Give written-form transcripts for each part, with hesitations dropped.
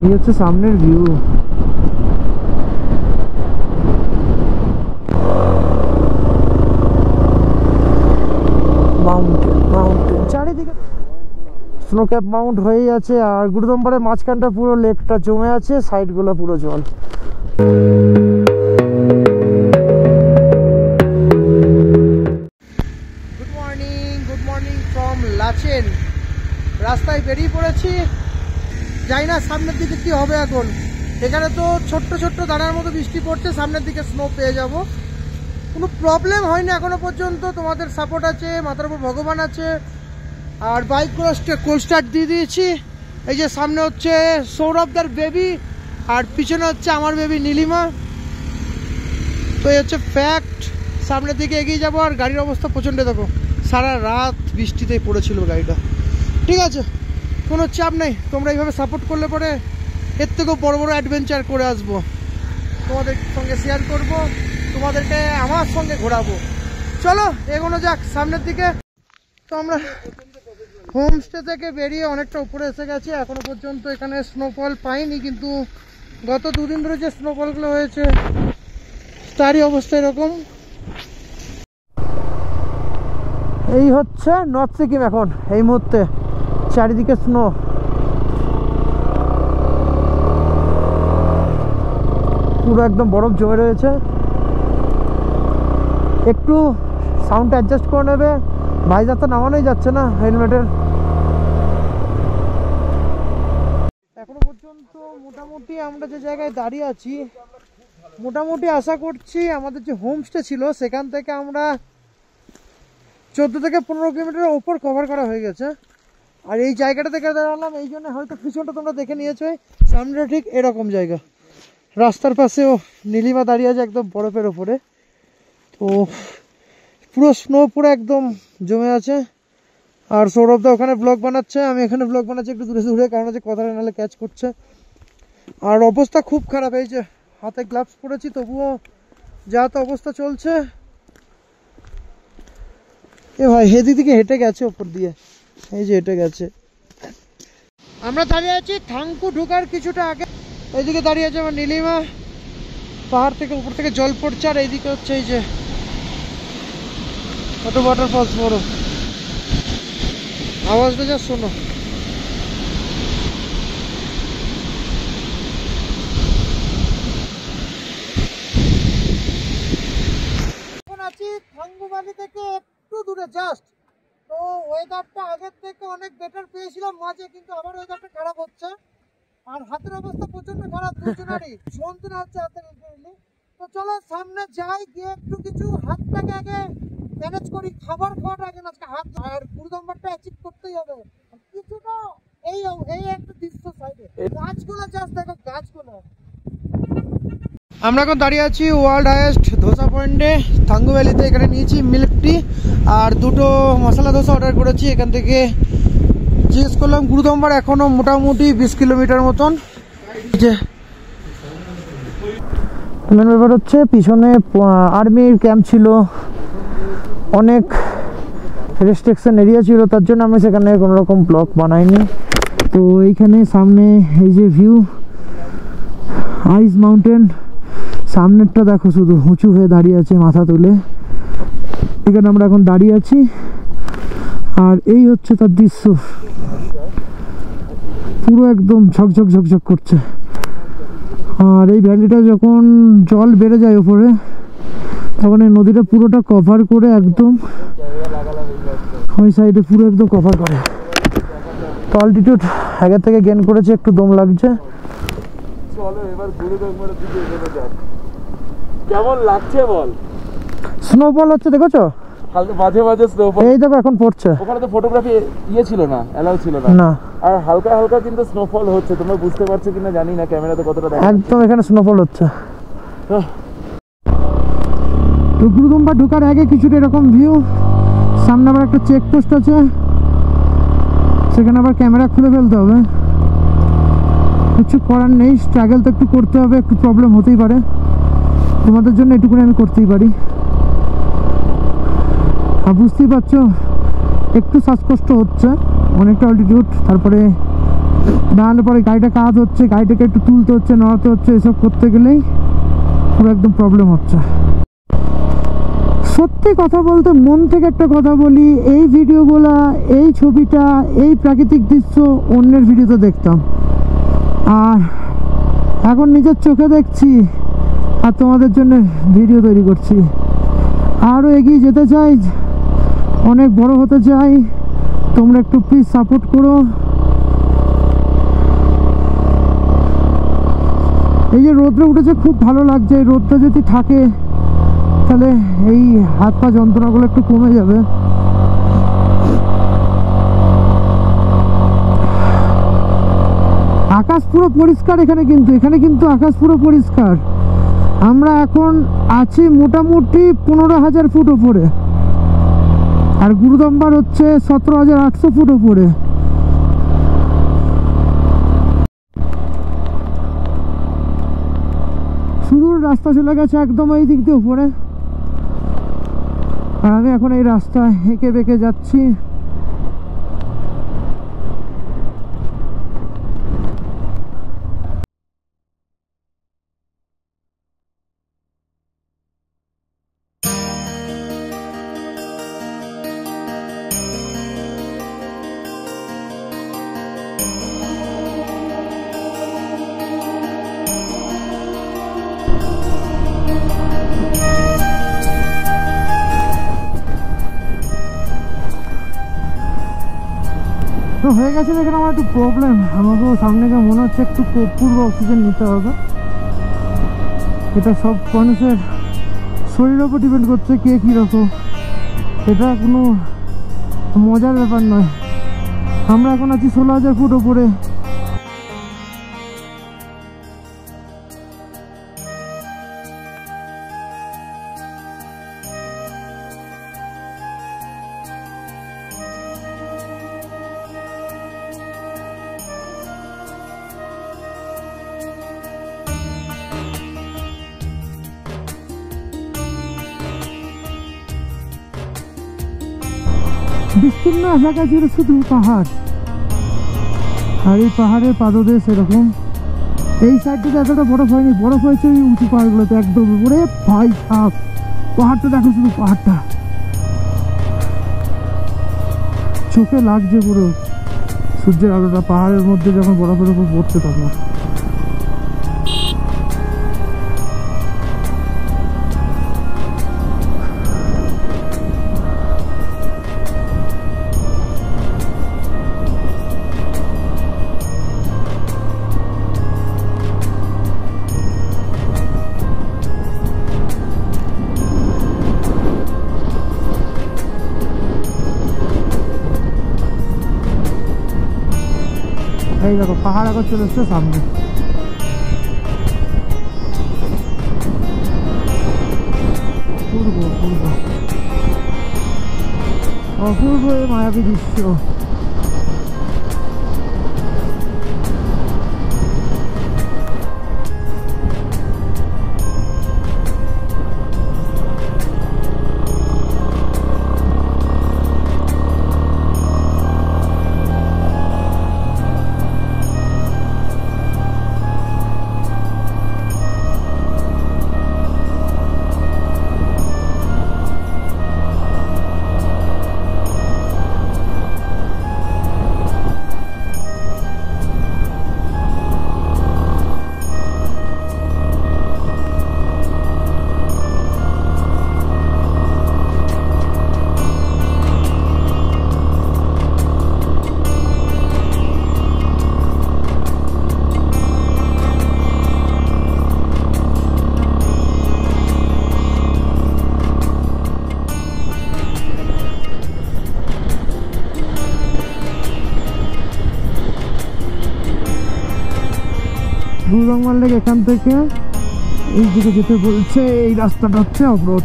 এই হচ্ছে সামনের ভিউ। মাউন্টেন চারিদিকে স্নো ক্যাপ মাউন্ট হয়েই আছে, আর গুরুদম্বারের মাঝখানটা পুরো লেকটা জমে আছে, সাইডগুলো পুরো জল। Good morning from Lachen. রাস্তায় বেরিয়ে পড়েছি, যাই না সামনের দিকে কি হবে এখন। এখানে তো ছোট্ট ছোট্ট দানার মতো বৃষ্টি পড়ছে, সামনের দিকে স্নো পেয়ে যাব, কোনো প্রবলেম হয়নি এখনো পর্যন্ত। তোমাদের সাপোর্ট আছে, মাথার উপর ভগবান আছে। আর বাইকগুলো কোল্ড স্টার্ট দিয়ে দিয়েছি। এই যে সামনে হচ্ছে সৌরভদার বেবি, আর পিছনে হচ্ছে আমার বেবি নীলিমা। তো এই হচ্ছে ফ্যাক্ট, সামনের দিকে এগিয়ে যাবো। আর গাড়ির অবস্থা প্রচণ্ড, দেখো সারা রাত বৃষ্টিতেই পড়েছিল গাড়িটা। ঠিক আছে, কোনো চাপ নেই, তোমরা এইভাবে সাপোর্ট করলে পরে এর থেকেও বড় বড় অ্যাডভেঞ্চার করে আসবো, তোমাদের সঙ্গে শেয়ার করব, তোমাদেরকে আমার সঙ্গে ঘোরাবো। চলো এগোনো যাক সামনের দিকে। তো আমরা হোমস্টে থেকে বেরিয়ে অনেকটা উপরে এসে গেছি। এখনো পর্যন্ত এখানে স্নোফল পাইনি, কিন্তু গত দুদিন ধরে যে স্নোফলগুলো হয়েছে তারই অবস্থা এরকম। এই হচ্ছে নর্থ সিকিম এখন এই মুহূর্তে, চারিদিকে স্নো। পুরো একদম বরফ জমে রয়েছে। একটু সাউন্ড অ্যাডজাস্ট করে নেবে, ভাইজার তো নামানোই যাচ্ছে না হেলমেটের। এখনো পর্যন্ত মোটামুটি আমরা যে জায়গায় দাঁড়িয়ে আছি, মোটামুটি আশা করছি আমাদের যে হোমস্টে ছিল সেখান থেকে আমরা 14 থেকে 15 কিলোমিটারের ওপর কভার করা হয়ে গেছে। আর এই জায়গাটা থেকে দাঁড়ালাম এই জন্য, হয়তো পিছনটা তোমরা দেখে নিয়েছো, সামনে ঠিক এরকম জায়গা। রাস্তার পাশেও নীলিমা দাঁড়িয়ে আছে একদম বরফের ওপরে। তো পুরো স্নো পুরো একদম জমে আছে। আর সৌরভদা ওখানে ব্লগ বানাচ্ছে, আমি এখানে ব্লগ বানাচ্ছি একটু দূরে দূরে, কারণ হচ্ছে কথাটা নাহলে ক্যাচ করছে। আর অবস্থা খুব খারাপ, এই যে হাতে গ্লাভস পরেছি তবুও যা তো অবস্থা চলছে। এ ভাই এদিক দিকে হেঁটে গেছে ওপর দিয়ে, এই যে হেঁটে গেছে। আমরা দাঁড়িয়ে আছি থাংকু ঢোকার কিছুটা আগে। এইদিকে দাঁড়িয়ে আছে আমার নীলিমা, পাহাড় থেকে উপর থেকে জল পড়ছে। আর এইদিকে হচ্ছে এই যে কত ওয়াটারফলস বড়, আওয়াজটা যা শোনো। এখন আছি থাঙ্গুবালি থেকে একটু দূরে জাস্ট। তো ওয়েদারটা আগের থেকে অনেক বেটার পেয়েছিলাম মাঝে, কিন্তু আবার ওয়েদারটা খারাপ হচ্ছে। আর হাতের অবস্থা প্রচন্ড খারাপ, দুজনেরই যন্ত্রণা হচ্ছে হাতের। তো চলো সামনে যাই, গিয়ে একটু কিছু হাতটাকে আগে ম্যানেজ করি, খাবার খাওয়াটা আগে না, হাত আর গুরুদম্বারটা অ্যাচিভ করতেই হবে। কিছুটা এই একটা দৃশ্য সাইডে গাছগুলো, জাস্ট দেখো গাছগুলো। আমরা এখন দাঁড়িয়ে আছি ওয়ার্ল্ড হাইয়েস্ট ধোসা পয়েন্টে থাঙ্গু ভ্যালিতে। এখানে নিয়েছি মিল্ক টি আর দুটো মশলা ধোসা অর্ডার করেছি। এখান থেকে জিজ্ঞেস করলাম গুরুদম্বার এখনো মোটামুটি 20 কিলোমিটার মতন। যে মেন ব্যাপার হচ্ছে পিছনে আর্মির ক্যাম্প ছিল, অনেক রেস্ট্রিকশন এরিয়া ছিল, তার জন্য আমি সেখানে কোনো রকম ব্লগ বানাইনি। তো এইখানে সামনে এই যে ভিউ, আইস মাউন্টেন, সামনেরটা দেখো শুধু উঁচু হয়ে দাঁড়িয়ে আছে মাথা তুলে। এখানে আমরা এখন দাঁড়িয়ে আছি, আর এই হচ্ছে তার দৃশ্য, পুরো একদম ঝকঝক ঝকঝক করছে। আর এই ভ্যালিটা যখন জল বেড়ে যায় উপরে, তখন এই নদীটা পুরোটা কভার করে একদম ওই সাইডে পুরো একদম কভার করে। তো অল্টিটিউড আগের থেকে গেইন করেছে, একটু দম লাগছে। চলো এবার গুরুদম্বারের দিকে এগোনো যাক। কেমন লাগছে বল? স্নোফল হচ্ছে দেখেছো, হালকা মাঝে মাঝে স্নোফল, এই দেখো এখন পড়ছে। ওখানে তো ফটোগ্রাফি ছিল না, অ্যালাউ ছিল না। আর হালকা হালকা কিন্তু স্নোফল হচ্ছে, তোমরা বুঝতে পারছো কিনা জানি না, ক্যামেরাতে কতটা দেখা একদম এখানে স্নোফল হচ্ছে। তো গুরুদম্বার ঢোকার আগে কিছুটা এরকম ভিউ। সামনে আবার একটা চেকপোস্ট আছে, সেখানে আবার ক্যামেরা খুলে ফেলতে হবে। কিছু করার নেই, স্ট্রাগল তো একটু করতে হবে, একটু প্রবলেম হতেই পারে, তোমাদের জন্য এটুকুনি আমি করতেই পারি। আর বুঝতেই পারছো একটু শ্বাসকষ্ট হচ্ছে, অনেকটা অল্টিটিউড, তারপরে দাঁড়ানোর পরে গাড়িটা কাজ হচ্ছে, গাড়িটাকে একটু তুলতে হচ্ছে, নড়াতে হচ্ছে, এসব করতে গেলেই পুরো একদম প্রবলেম হচ্ছে। সত্যি কথা বলতে মন থেকে একটা কথা বলি, এই ভিডিওগুলা, এই ছবিটা, এই প্রাকৃতিক দৃশ্য অন্যের ভিডিওতে দেখতাম, আর এখন নিজের চোখে দেখছি আর তোমাদের জন্য ভিডিও তৈরি করছি। আরও এগিয়ে যেতে চাই, অনেক বড় হতে চাই, তোমরা একটু প্লিজ সাপোর্ট করো। এই যে রোদটা উঠেছে খুব ভালো লাগছে, এই রোদটা যদি থাকে তাহলে এই হাত পা যন্ত্রণাগুলো একটু কমে যাবে। আকাশ পুরো পরিষ্কার এখানে, কিন্তু আকাশ পুরো পরিষ্কার। আমরা এখন আছি মোটামুটি 15,000 ফুট ওপরে, আর গুরুদম্বার হচ্ছে 17,800 ফুট ওপরে। সুদূর রাস্তা চলে গেছে একদম এই দিক দিয়ে উপরে, আর আমি এখন এই রাস্তায় হেঁকে বেঁকে যাচ্ছি। তো হয়ে গেছে, এখানে আমার একটু প্রবলেম, আমাকেও সামনে গিয়ে মনে হচ্ছে একটু পূর্ব অক্সিজেন নিতে হবে। এটা সব মানুষের শরীরের উপর ডিপেন্ড করছে কে কীরকম, এটা কোনো মজার ব্যাপার নয়। আমরা এখন আছি 16,000 ফুট ওপরে। বিস্তীর্ণ এলাকা জুড়ে শুধু পাহাড়, আর এই পাহাড়ের পাদদেশ এরকম। এই সাইডটাতে এতটা বরফ হয়নি, বরফ হয়েছে ওই উঁচু পাহাড়গুলোতে একদম উপরে। ভাই সাপ, পাহাড়টা দেখো, শুধু পাহাড়টা চোখে লাগছে পুরো সূর্যের আলোটা পাহাড়ের মধ্যে যখন বরফের উপর পড়ছে তখন। এই দেখো পাহাড় এখন চলে এসছে সামনে। অপূর্ব এই মায়াবী দৃশ্য। গুরুদাং মারলেক এখান থেকে এই দিকে যেতে বলছে। এই রাস্তাটা হচ্ছে অফরোড,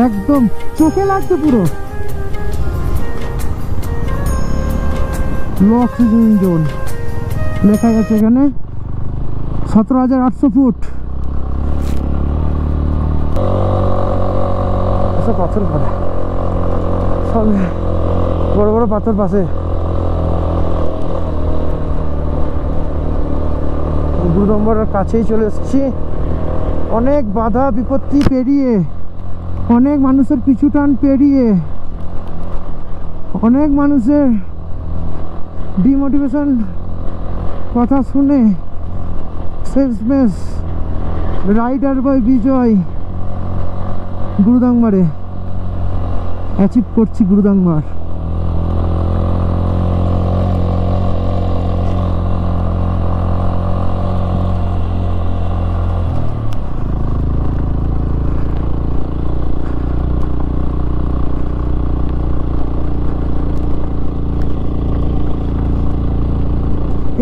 একদম চোখে লাগছে পুরো। লো অক্সিজেন জোন লেখা গেছে এখানে, 17,800 ফুট। পাথর পড়ে, সব বড় বড় পাথর পাশে। গুরুদম্বরের কাছেই চলে এসেছি। অনেক বাধা বিপত্তি পেরিয়ে, অনেক মানুষের পিছু টান পেরিয়ে, অনেক মানুষের ডিমোটিভেশন কথা শুনে শেষমেশ রাইডার বয় বিজয় গুরুদাংমারে অ্যাচিভ করছি। গুরুদাংমার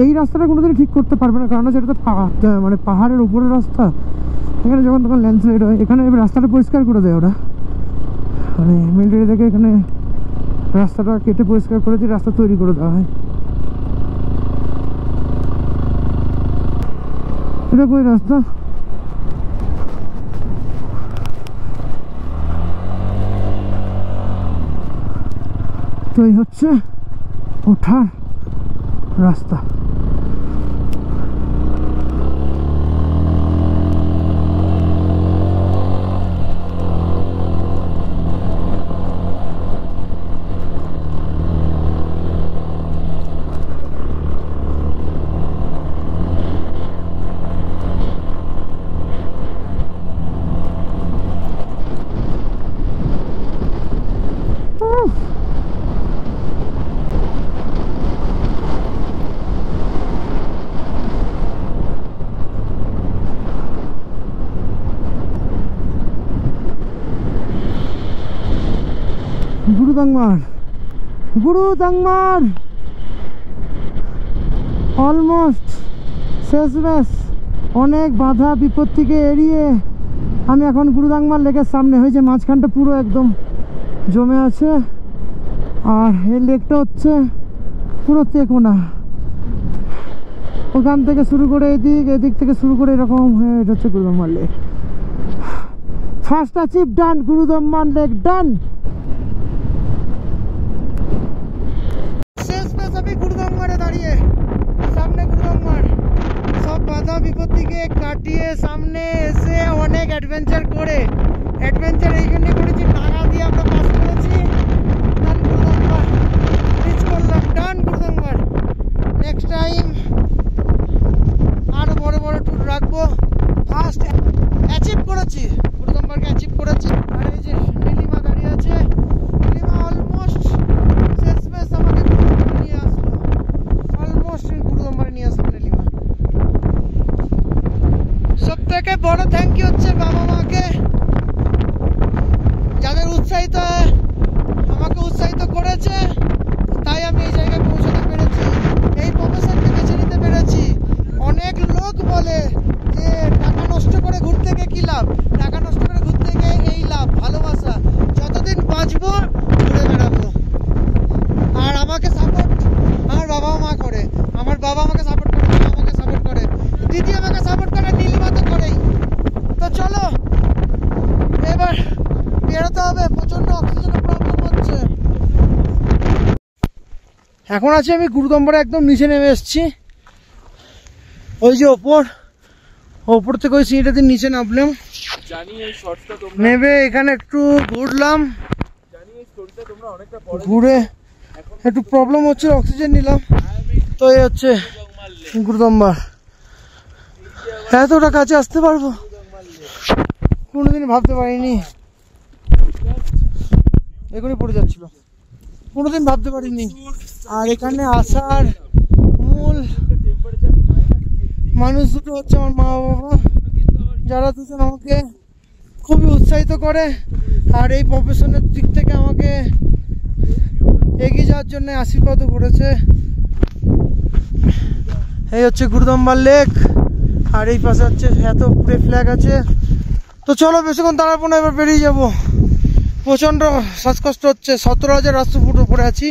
এই রাস্তাটা কোনোদিনই ঠিক করতে পারবে না, কারণ সেটা তো মানে পাহাড়ের উপরের রাস্তা। এখানে যখন তখন ল্যান্ডস্লাইড হয়। এখানে রাস্তাটা পরিষ্কার করে দেয় ওরা, মানে মিলিটারি থেকে এখানে রাস্তাটা কেটে পরিষ্কার করেছে, রাস্তা তৈরি করে দেওয়া হয়। এটা কই রাস্তা? তো এই হচ্ছে ওঠার রাস্তা। গুরুদাংমার অলমোস্ট শেষমেশ। অনেক বাধা বিপত্তিকে এড়িয়ে আমি এখন গুরুদাংমার লেকের সামনে। হয়েছে মাঝখানটা পুরো একদম জমে আছে, আর এই লেকটা হচ্ছে পুরো তেকোনা। ওখান থেকে শুরু করে এদিক থেকে শুরু করে এরকম হয়ে এটা হচ্ছে গুরুদাংমার লেক। ফার্স্ট অ্যাচিভ ডান, গুরুদাংমার লেক ডান। আমি গুরুদাংমারে দাঁড়িয়ে, সামনে গুরুদাংমার সব বাধা বিপত্তিকে কাটিয়ে সামনে এসে অনেক অ্যাডভেঞ্চার করে, অ্যাডভেঞ্চার এই জন্য করেছি টাকা দিয়ে আমরা পাস করেছি। ডান গুরুদাংমার রিচ করলাম, ডান গুরুদাংমার। নেক্সট টাইম আরো বড় বড় ট্যুর রাখবো। ফার্স্ট অ্যাচিভ করেছি, গুরুদাংমারকে অ্যাচিভ করেছি। আর এই যে নীলিমা দাঁড়িয়ে আছে, নীলিমা অলমোস্ট শেষমেশ আমাকে নিয়ে আসলো, অলমোস্ট গুরুদাংমারে নিয়ে আসলো নীলিমা। সব থেকে বড় থ্যাংক ইউ হচ্ছে বাবা মাকে, যাদের উৎসাহিত আমাকে উৎসাহিত করেছে, তাই আমি এই জায়গায় পৌঁছাতে পেরেছি, এই প্রফেশনকে বেছে নিতে পেরেছি। অনেক লোক বলে যে টাকা নষ্ট করে ঘুরতে গিয়ে কী লাভ, টাকা নষ্ট করে ঘুরতে গিয়ে এই লাভ, ভালোবাসা। যতদিন বাঁচবো ঘুরে বেড়াবো। আর আমাকে সাপোর্ট আমার বাবা মা করে, আমার বাবা আমাকে সাপোর্ট করে, মা আমাকে সাপোর্ট করে, দিদি আমাকে সাপোর্ট করে, নীলিমা তো করেই। তো চলো এবার বেরোতে হবে, প্রচন্ড অক্সিজেনের প্রবলেম হচ্ছে। এখন আছি আমি গুরুদাংমারে একদম নিচে নেমে এসেছি। ওই যে ওপর থেকে ওই সিঁড়িটা দিয়ে নিচে নামলাম, নেমে এখানে একটু ঘুরলাম, ঘুরে একটু প্রবলেম হচ্ছে, অক্সিজেন নিলাম। তো এই হচ্ছে গুরুদাংমার। এতটা কাছে আসতে পারবো কোনোদিন ভাবতে পারিনি, এখনই পড়ে যাচ্ছিল, কোনোদিন ভাবতে পারিনি। আর এখানে আসার মূল মানুষ দুটো হচ্ছে আমার মা বাবা, যারা দুজন আমাকে খুবই উৎসাহিত করে আর এই প্রফেশনের দিক থেকে আমাকে এগিয়ে যাওয়ার জন্য আশীর্বাদও করেছে। এই হচ্ছে গুরুদাংমার লেক, আর এই পাশে হচ্ছে এত উপরে ফ্ল্যাগ আছে। তো চলো বেশিক্ষণ দাঁড়াবো না, এবার বেরিয়ে যাবো। প্রচণ্ড শ্বাসকষ্ট হচ্ছে, 17,000 রাস্তা ফুট উপরে আছি।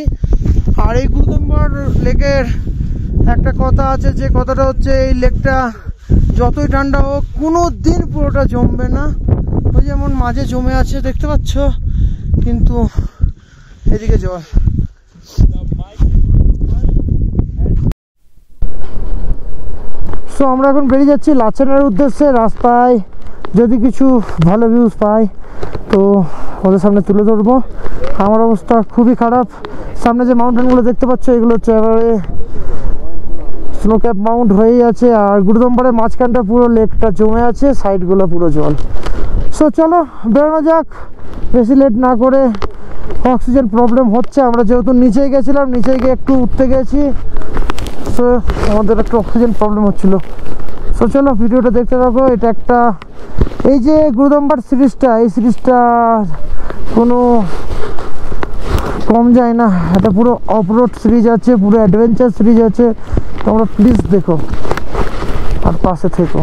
আর এই গুরুদাংমার লেকের একটা কথা আছে, যে কথাটা হচ্ছে এই লেকটা যতই ঠান্ডা হোক কোনো দিন পুরোটা জমবে না। ওই যেমন মাঝে জমে আছে দেখতে পাচ্ছ, কিন্তু এদিকে জল। সো আমরা এখন বেরিয়ে যাচ্ছি লাচেনের উদ্দেশ্যে। রাস্তায় যদি কিছু ভালো ভিউজ পাই তো ওদের সামনে তুলে ধরবো। আমার অবস্থা খুবই খারাপ। সামনে যে মাউন্টেনগুলো দেখতে পাচ্ছ এগুলো হচ্ছে এবারে স্নো ক্যাপ মাউন্ট হয়েই আছে, আর গুরুদম্বারের মাঝখানটা পুরো লেকটা জমে আছে, সাইডগুলো পুরো জল। সো চলো বেরোনো যাক, বেশি লেট না করে। অক্সিজেন প্রবলেম হচ্ছে, আমরা যেহেতু নিচে গেছিলাম, নিচে গিয়ে একটু উঠতে গেছি, সো আমাদের একটু অক্সিজেন প্রবলেম হচ্ছিলো। সো চলো ভিডিওটা দেখতে থাকো। এটা একটা, এই যে গুরুদম্বার সিরিজটা, এই সিরিজটা কোনো কম যায় না। এটা পুরো অফরোড সিরিজ আছে, পুরো অ্যাডভেঞ্চার সিরিজ আছে। তোমরা প্লিজ দেখো আর পাশে থেকো।